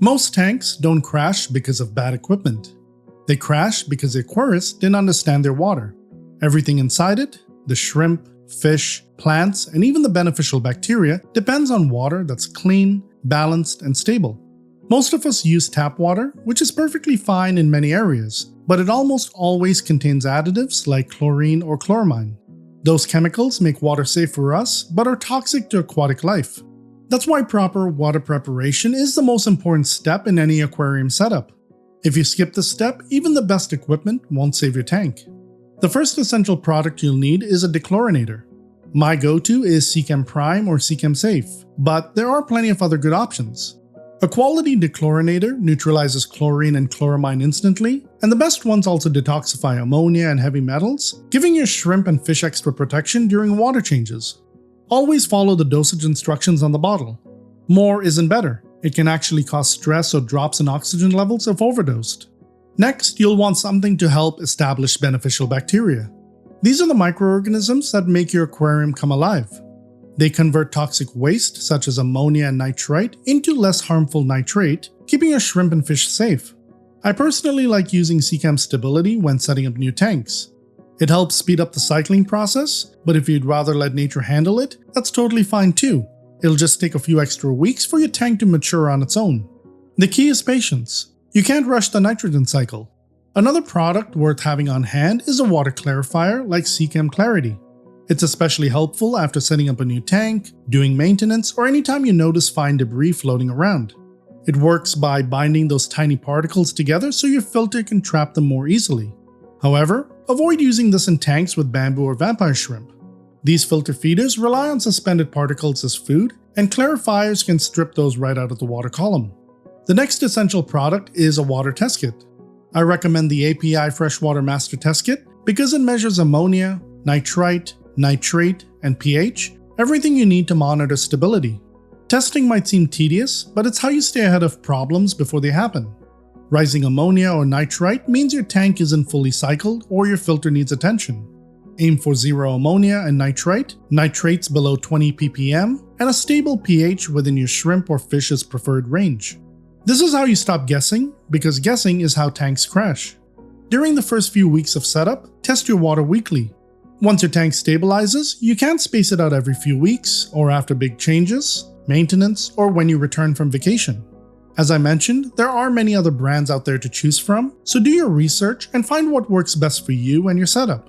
Most tanks don't crash because of bad equipment. They crash because the aquarists didn't understand their water. Everything inside it, the shrimp, fish, plants, and even the beneficial bacteria depends on water that's clean, balanced, and stable. Most of us use tap water, which is perfectly fine in many areas, but it almost always contains additives like chlorine or chloramine. Those chemicals make water safe for us, but are toxic to aquatic life. That's why proper water preparation is the most important step in any aquarium setup. If you skip this step, even the best equipment won't save your tank. The first essential product you'll need is a dechlorinator. My go-to is Seachem Prime or Seachem Safe, but there are plenty of other good options. A quality dechlorinator neutralizes chlorine and chloramine instantly, and the best ones also detoxify ammonia and heavy metals, giving your shrimp and fish extra protection during water changes. Always follow the dosage instructions on the bottle. More isn't better. It can actually cause stress or drops in oxygen levels if overdosed. Next, you'll want something to help establish beneficial bacteria. These are the microorganisms that make your aquarium come alive. They convert toxic waste, such as ammonia and nitrite, into less harmful nitrate, keeping your shrimp and fish safe. I personally like using Seachem Stability when setting up new tanks. It helps speed up the cycling process, but if you'd rather let nature handle it, that's totally fine too. It'll just take a few extra weeks for your tank to mature on its own. The key is patience. You can't rush the nitrogen cycle. Another product worth having on hand is a water clarifier like Seachem Clarity. It's especially helpful after setting up a new tank, doing maintenance, or anytime you notice fine debris floating around. It works by binding those tiny particles together so your filter can trap them more easily. However, avoid using this in tanks with bamboo or vampire shrimp. These filter feeders rely on suspended particles as food, and clarifiers can strip those right out of the water column. The next essential product is a water test kit. I recommend the API Freshwater Master Test Kit because it measures ammonia, nitrite, nitrate, and pH, everything you need to monitor stability. Testing might seem tedious, but it's how you stay ahead of problems before they happen. Rising ammonia or nitrite means your tank isn't fully cycled or your filter needs attention. Aim for zero ammonia and nitrite, nitrates below 20 ppm, and a stable pH within your shrimp or fish's preferred range. This is how you stop guessing, because guessing is how tanks crash. During the first few weeks of setup, test your water weekly. Once your tank stabilizes, you can space it out every few weeks, or after big changes, maintenance, or when you return from vacation. As I mentioned, there are many other brands out there to choose from, so do your research and find what works best for you and your setup.